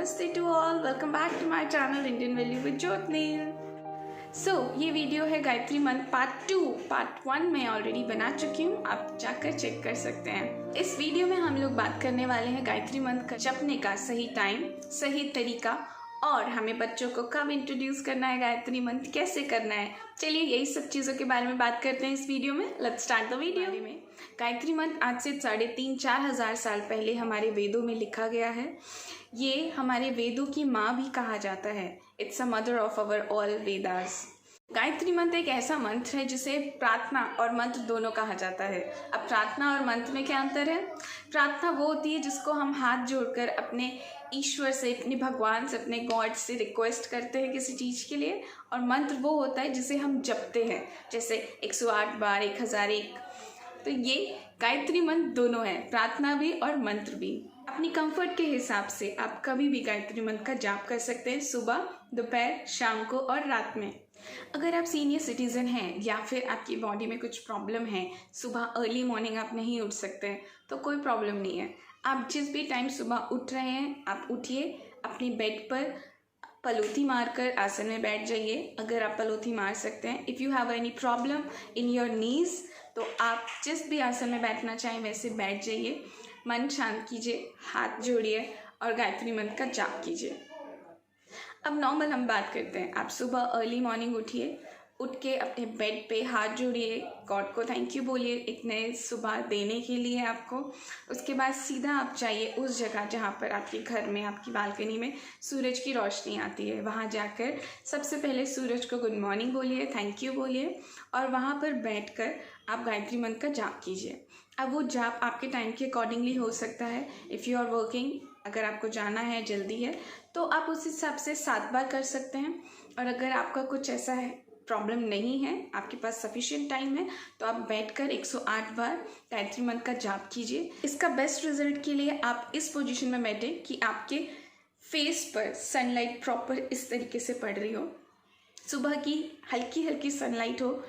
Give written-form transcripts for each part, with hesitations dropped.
नमस्ते to all, welcome back to my channel Indian value with Jyotnil. ये video है गायत्री मंत्र पार्ट 2। पार्ट 1 में ऑलरेडी बना चुकी हूँ, आप जाकर चेक कर सकते हैं। इस वीडियो में हम लोग बात करने वाले हैं गायत्री मंत्र का जपने का सही टाइम, सही तरीका और हमें बच्चों को कब इंट्रोड्यूस करना है, गायत्री मंत्र कैसे करना है। चलिए यही सब चीज़ों के बारे में बात करते हैं इस वीडियो में। Let's start the video. में गायत्री मंत्र आज से 3,500-4 हज़ार साल पहले हमारे वेदों में लिखा गया है। ये हमारे वेदों की माँ भी कहा जाता है। It's a mother of our all Vedas. Gayatri मंत्र एक ऐसा मंत्र है जिसे प्रार्थना और मंत्र दोनों कहा जाता है। अब प्रार्थना और मंत्र में क्या अंतर है? प्रार्थना वो होती है जिसको हम हाथ जोड़कर अपने ईश्वर से, अपने भगवान से, अपने गॉड से रिक्वेस्ट करते हैं किसी चीज़ के लिए, और मंत्र वो होता है जिसे हम जपते हैं, जैसे 108 बार, 1001। तो ये गायत्री मंत्र दोनों है, प्रार्थना भी और मंत्र भी। अपनी कंफर्ट के हिसाब से आप कभी भी गायत्री मंत्र का जाप कर सकते हैं, सुबह, दोपहर, शाम को और रात में। अगर आप सीनियर सिटीज़न हैं या फिर आपकी बॉडी में कुछ प्रॉब्लम है, सुबह अर्ली मॉर्निंग आप नहीं उठ सकते, तो कोई प्रॉब्लम नहीं है। आप जिस भी टाइम सुबह उठ रहे हैं, आप उठिए, अपनी बेड पर पलोथी मारकर आसन में बैठ जाइए, अगर आप पलोथी मार सकते हैं। If you have any problem in your knees, तो आप जिस भी आसन में बैठना चाहें वैसे बैठ जाइए। मन शांत कीजिए, हाथ जोड़िए और गायत्री मंत्र का जाप कीजिए। अब नॉर्मल हम बात करते हैं। आप सुबह अर्ली मॉर्निंग उठिए, उठ के अपने बेड पे हाथ जोड़िए, गॉड को थैंक यू बोलिए एक नए सुबह देने के लिए आपको। उसके बाद सीधा आप जाइए उस जगह जहाँ पर आपके घर में, आपकी बालकनी में सूरज की रोशनी आती है। वहाँ जाकर सबसे पहले सूरज को गुड मॉर्निंग बोलिए, थैंक यू बोलिए, और वहाँ पर बैठकर आप गायत्री मंत्र का जाप कीजिए। अब वो जाप आपके टाइम के अकॉर्डिंगली हो सकता है। इफ़ यू आर वर्किंग, अगर आपको जाना है, जल्दी है, तो आप उस हिसाब से 7 बार कर सकते हैं। और अगर आपका कुछ ऐसा है प्रॉब्लम नहीं है, आपके पास सफिशिएंट टाइम है, तो आप बैठकर 108 बार गायत्री मंत्र का जाप कीजिए। इसका बेस्ट रिजल्ट के लिए आप इस पोजीशन में बैठे कि आपके फेस पर सनलाइट प्रॉपर इस तरीके से पड़ रही हो, सुबह की हल्की हल्की सनलाइट हो,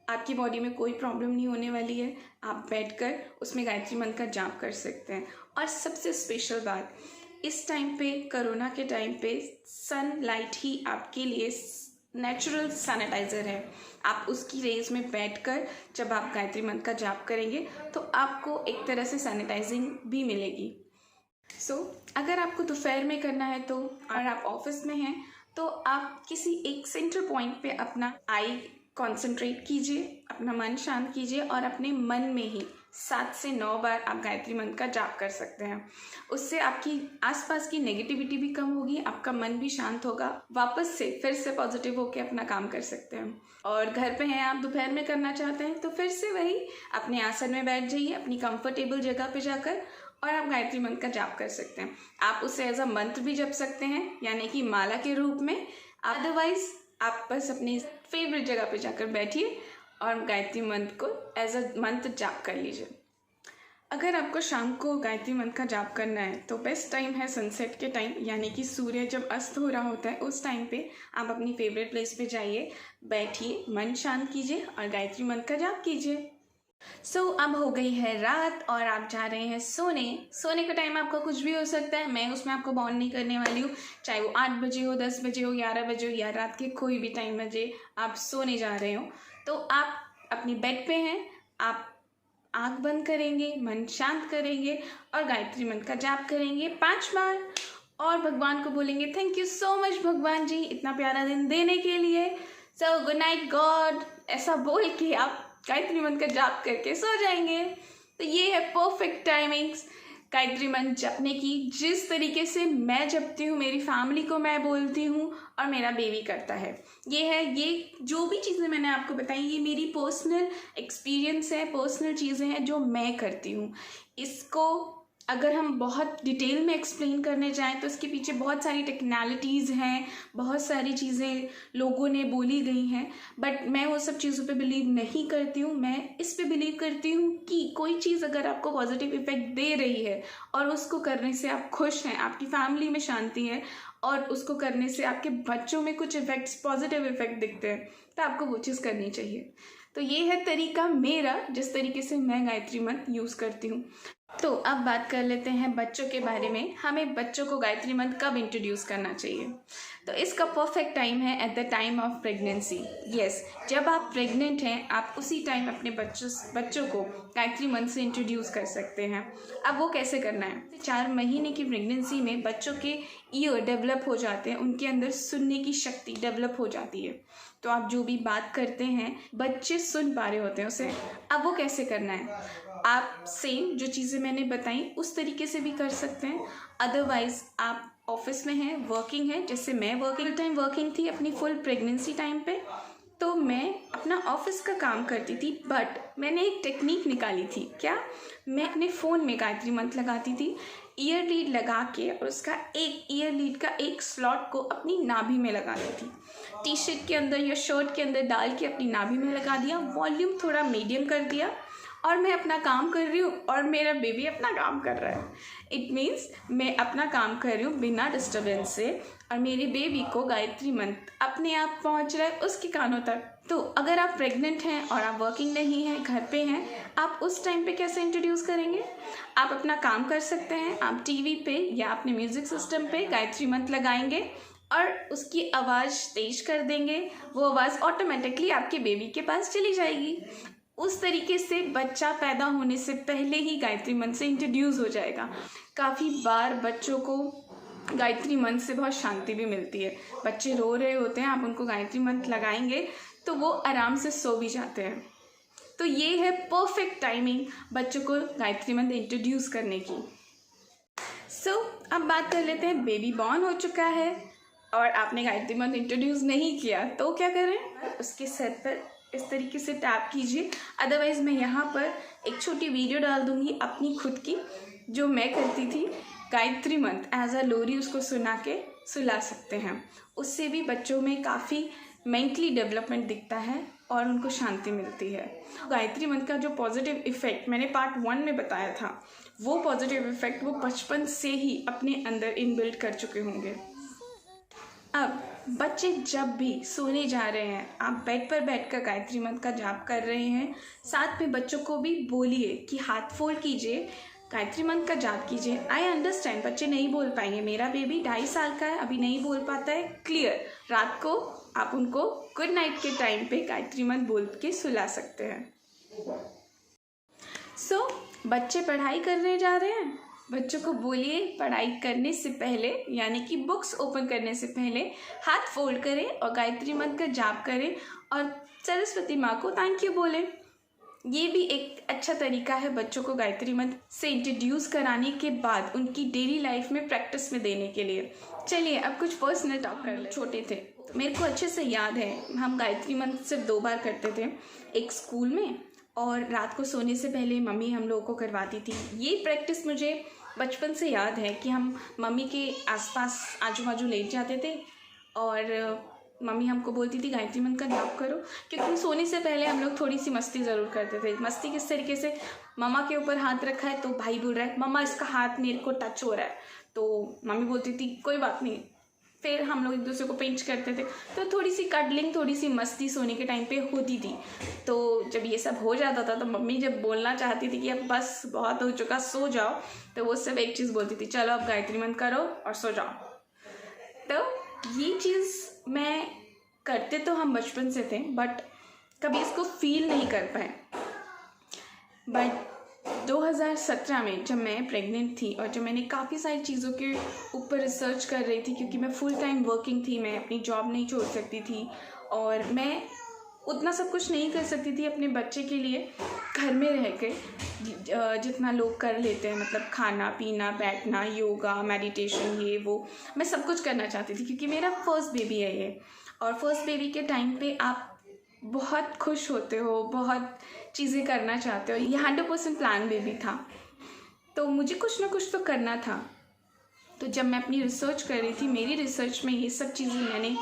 आपकी बॉडी में कोई प्रॉब्लम नहीं होने वाली है। आप बैठकर उसमें गायत्री मंत्र का जाप कर सकते हैं। और सबसे स्पेशल बात, इस टाइम पे, कोरोना के टाइम पे, सनलाइट ही आपके लिए नेचुरल सैनिटाइज़र है। आप उसकी रेज में बैठकर जब आप गायत्री मंत्र का जाप करेंगे तो आपको एक तरह से सैनिटाइजिंग भी मिलेगी। अगर आपको दोपहर में करना है तो, और आप ऑफिस में हैं, तो आप किसी एक सेंटर पॉइंट पे अपना आई कॉन्सेंट्रेट कीजिए, अपना मन शांत कीजिए और अपने मन में ही 7 से 9 बार आप गायत्री मंत्र का जाप कर सकते हैं। उससे आपकी आसपास की नेगेटिविटी भी कम होगी, आपका मन भी शांत होगा, वापस से फिर से पॉजिटिव होकर अपना काम कर सकते हैं। और घर पे हैं आप, दोपहर में करना चाहते हैं, तो फिर से वही अपने आसन में बैठ जाइए, अपनी कंफर्टेबल जगह पे जाकर, और आप गायत्री मंत्र का जाप कर सकते हैं। आप उसे एज अ मंत्र भी जप सकते हैं, यानी कि माला के रूप में। अदरवाइज आप बस अपनी फेवरेट जगह पे जाकर बैठिए और गायत्री मंत्र को एज अ मंत्र जाप कर लीजिए। अगर आपको शाम को गायत्री मंत्र का जाप करना है तो बेस्ट टाइम है सनसेट के टाइम, यानी कि सूर्य जब अस्त हो रहा होता है उस टाइम पे आप अपनी फेवरेट प्लेस पे जाइए, बैठिए, मन शांत कीजिए और गायत्री मंत्र का जाप कीजिए। अब हो गई है रात और आप जा रहे हैं सोने का टाइम आपका कुछ भी हो सकता है, मैं उसमें आपको बाउंड नहीं करने वाली हूँ। चाहे वो 8 बजे हो, 10 बजे हो, 11 बजे हो, या रात के कोई भी टाइम बजे आप सोने जा रहे हो, तो आप अपनी बेड पे हैं, आप आँख बंद करेंगे, मन शांत करेंगे और गायत्री मंत्र का जाप करेंगे 5 बार, और भगवान को बोलेंगे थैंक यू सो मच भगवान जी इतना प्यारा दिन देने के लिए, सो गुड नाइट गॉड, ऐसा बोल के आप गायत्री मंत्र का जाप करके सो जाएंगे। तो ये है परफेक्ट टाइमिंग्स गायत्री मंत्र जपने की। जिस तरीके से मैं जपती हूँ, मेरी फैमिली को मैं बोलती हूँ और मेरा बेबी करता है, ये जो भी चीज़ें मैंने आपको बताई, ये मेरी पर्सनल एक्सपीरियंस है, पर्सनल चीज़ें हैं जो मैं करती हूँ। इसको अगर हम बहुत डिटेल में एक्सप्लेन करने जाएं तो इसके पीछे बहुत सारी टेक्निकलिटीज़ हैं, बहुत सारी चीज़ें लोगों ने बोली गई हैं, बट मैं वो सब चीज़ों पे बिलीव नहीं करती हूँ। मैं इस पे बिलीव करती हूँ कि कोई चीज़ अगर आपको पॉजिटिव इफेक्ट दे रही है और उसको करने से आप खुश हैं, आपकी फैमिली में शांति है और उसको करने से आपके बच्चों में कुछ इफेक्ट्स, पॉजिटिव इफेक्ट दिखते हैं, तो आपको वो चीज़ करनी चाहिए। तो ये है तरीका मेरा, जिस तरीके से मैं गायत्री मंत्र यूज़ करती हूँ। तो अब बात कर लेते हैं बच्चों के बारे में। हमें बच्चों को गायत्री मंत्र कब इंट्रोड्यूस करना चाहिए? तो इसका परफेक्ट टाइम है at the time of pregnancy. Yes, जब आप प्रेग्नेंट हैं आप उसी टाइम अपने बच्चों को गायत्री मंत्र से इंट्रोड्यूस कर सकते हैं। अब वो कैसे करना है? 4 महीने की प्रेगनेंसी में बच्चों के ईयर डेवलप हो जाते हैं, उनके अंदर सुनने की शक्ति डेवलप हो जाती है। तो आप जो भी बात करते हैं बच्चे सुन पा रहे होते हैं उसे। अब वो कैसे करना है? आप सेम जो चीज़ें मैंने बताई उस तरीके से भी कर सकते हैं। अदरवाइज़ आप ऑफिस में हैं, वर्किंग है, जैसे मैं वर्किंग थी अपनी फुल प्रेगनेंसी टाइम पे, तो मैं अपना ऑफिस का काम करती थी, बट मैंने एक टेक्निक निकाली थी। क्या? मैं अपने फ़ोन में गायत्री मंत्र लगाती थी, ईयर लीड लगा के, और उसका एक ईयर लीड का एक स्लॉट को अपनी नाभि में लगा दी थी। टी शर्ट के अंदर या शर्ट के अंदर डाल के अपनी नाभि में लगा दिया, वॉल्यूम थोड़ा मीडियम कर दिया, और मैं अपना काम कर रही हूँ और मेरा बेबी अपना काम कर रहा है। इट मीन्स मैं अपना काम कर रही हूँ बिना डिस्टर्बेंस से, और मेरे बेबी को गायत्री मंत्र अपने आप पहुँच रहा है उसके कानों तक। तो अगर आप प्रेग्नेंट हैं और आप वर्किंग नहीं हैं, घर पे हैं, आप उस टाइम पे कैसे इंट्रोड्यूस करेंगे? आप अपना काम कर सकते हैं, आप टीवी पे या अपने म्यूज़िक सिस्टम पे गायत्री मंत्र लगाएंगे और उसकी आवाज़ तेज कर देंगे। वो आवाज़ ऑटोमेटिकली आपके बेबी के पास चली जाएगी। उस तरीके से बच्चा पैदा होने से पहले ही गायत्री मंत्र से इंट्रोड्यूस हो जाएगा। काफ़ी बार बच्चों को गायत्री मंत्र से बहुत शांति भी मिलती है। बच्चे रो रहे होते हैं, आप उनको गायत्री मंत्र लगाएंगे तो वो आराम से सो भी जाते हैं। तो ये है परफेक्ट टाइमिंग बच्चों को गायत्री मंत्र इंट्रोड्यूस करने की। अब बात कर लेते हैं, बेबी बॉर्न हो चुका है और आपने गायत्री मंत्र इंट्रोड्यूस नहीं किया तो क्या करें? उसके सर पर इस तरीके से टैप कीजिए। अदरवाइज़ मैं यहाँ पर एक छोटी वीडियो डाल दूँगी अपनी खुद की, जो मैं करती थी। गायत्री मंत्र एज अ लोरी उसको सुना के सुला सकते हैं। उससे भी बच्चों में काफ़ी मेंटली डेवलपमेंट दिखता है और उनको शांति मिलती है। गायत्री मंत्र का जो पॉजिटिव इफ़ेक्ट मैंने पार्ट 1 में बताया था, वो पॉजिटिव इफ़ेक्ट वो बचपन से ही अपने अंदर इनबिल्ट कर चुके होंगे। अब बच्चे जब भी सोने जा रहे हैं, आप बेड पर बैठकर गायत्री मंत्र का जाप कर रहे हैं, साथ में बच्चों को भी बोलिए कि हाथ फोल्ड कीजिए, गायत्री मंत्र का जाप कीजिए। आई अंडरस्टैंड बच्चे नहीं बोल पाएंगे, मेरा बेबी 2.5 साल का है, अभी नहीं बोल पाता है, क्लियर। रात को आप उनको गुड नाइट के टाइम पे गायत्री मंत्र बोल के सुला सकते हैं। बच्चे पढ़ाई करने जा रहे हैं, बच्चों को बोलिए पढ़ाई करने से पहले, यानी कि बुक्स ओपन करने से पहले हाथ फोल्ड करें और गायत्री मंत्र का जाप करें और सरस्वती माँ को थैंक यू बोलें। ये भी एक अच्छा तरीका है बच्चों को गायत्री मंत्र से इंट्रोड्यूस कराने के बाद उनकी डेली लाइफ में प्रैक्टिस में देने के लिए। चलिए अब कुछ पर्सनल टॉक कर ले। छोटे थे तो मेरे को अच्छे से याद है, हम गायत्री मंत्र सिर्फ 2 बार करते थे, एक स्कूल में और रात को सोने से पहले मम्मी हम लोगों को करवाती थी। ये प्रैक्टिस मुझे बचपन से याद है कि हम मम्मी के आसपास आजू बाजू लेट जाते थे और मम्मी हमको बोलती थी गायत्री मंत्र का जाप करो, क्योंकि सोने से पहले हम लोग थोड़ी सी मस्ती ज़रूर करते थे। मस्ती किस तरीके से? मम्मा के ऊपर हाथ रखा है तो भाई बोल रहा है मम्मा इसका हाथ मेरे को टच हो रहा है, तो मम्मी बोलती थी कोई बात नहीं। फिर हम लोग एक दूसरे को पिंच करते थे, तो थोड़ी सी कडलिंग, थोड़ी सी मस्ती सोने के टाइम पे होती थी। तो जब ये सब हो जाता था तो मम्मी जब बोलना चाहती थी कि अब बस बहुत हो चुका सो जाओ, तो वो सब एक चीज़ बोलती थी, चलो अब गायत्री मंत्र करो और सो जाओ। तो ये चीज़ मैं करते तो हम बचपन से थे, बट कभी इसको फील नहीं कर पाए। बट 2017 में जब मैं प्रेग्नेंट थी और जब मैंने काफ़ी सारी चीज़ों के ऊपर रिसर्च कर रही थी, क्योंकि मैं फुल टाइम वर्किंग थी, मैं अपनी जॉब नहीं छोड़ सकती थी और मैं उतना सब कुछ नहीं कर सकती थी अपने बच्चे के लिए घर में रह के, जितना लोग कर लेते हैं, मतलब खाना पीना, बैठना, योगा, मेडिटेशन, ये वो मैं सब कुछ करना चाहती थी, क्योंकि मेरा फर्स्ट बेबी है ये। और फर्स्ट बेबी के टाइम पे आप बहुत खुश होते हो, बहुत चीज़ें करना चाहते हो। ये 100% प्लान बेबी था, तो मुझे कुछ ना कुछ तो करना था। तो जब मैं अपनी रिसर्च कर रही थी, मेरी रिसर्च में ये सब चीज़ें मैंने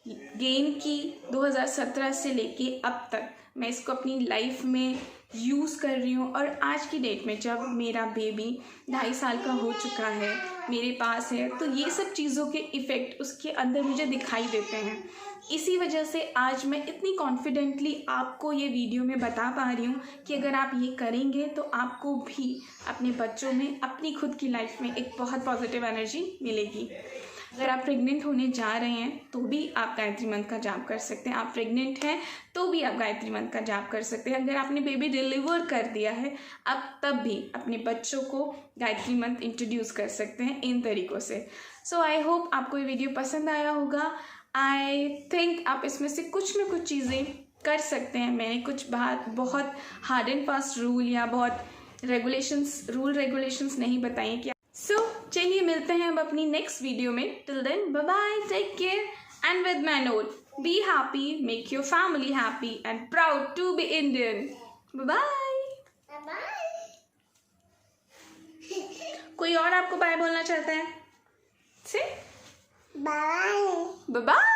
गेन की 2017 से लेके अब तक। मैं इसको अपनी लाइफ में यूज़ कर रही हूँ। और आज की डेट में जब मेरा बेबी 2.5 साल का हो चुका है, मेरे पास है, तो ये सब चीज़ों के इफ़ेक्ट उसके अंदर मुझे दिखाई देते हैं। इसी वजह से आज मैं इतनी कॉन्फिडेंटली आपको ये वीडियो में बता पा रही हूँ कि अगर आप ये करेंगे तो आपको भी अपने बच्चों में, अपनी खुद की लाइफ में एक बहुत पॉजिटिव एनर्जी मिलेगी। अगर आप प्रेग्नेंट होने जा रहे हैं तो भी आप गायत्री मंत्र का जाप कर सकते हैं। आप प्रेग्नेंट हैं तो भी आप गायत्री मंत्र का जाप कर सकते हैं। अगर आपने बेबी डिलीवर कर दिया है आप तब भी अपने बच्चों को गायत्री मंत्र इंट्रोड्यूस कर सकते हैं इन तरीक़ों से। सो आई होप आपको ये वीडियो पसंद आया होगा। आई थिंक आप इसमें से कुछ न कुछ चीज़ें कर सकते हैं। मैंने कुछ बहुत हार्ड एंड फास्ट रूल या बहुत रेगुलेशंस नहीं बताई कि चलिए मिलते हैं अब अपनी नेक्स्ट वीडियो में। Till then bye bye, take care and with my note, be happy, make your family happy and proud to be Indian. Bye bye. कोई और आपको बाय बोलना चाहता है? से बाय बाय।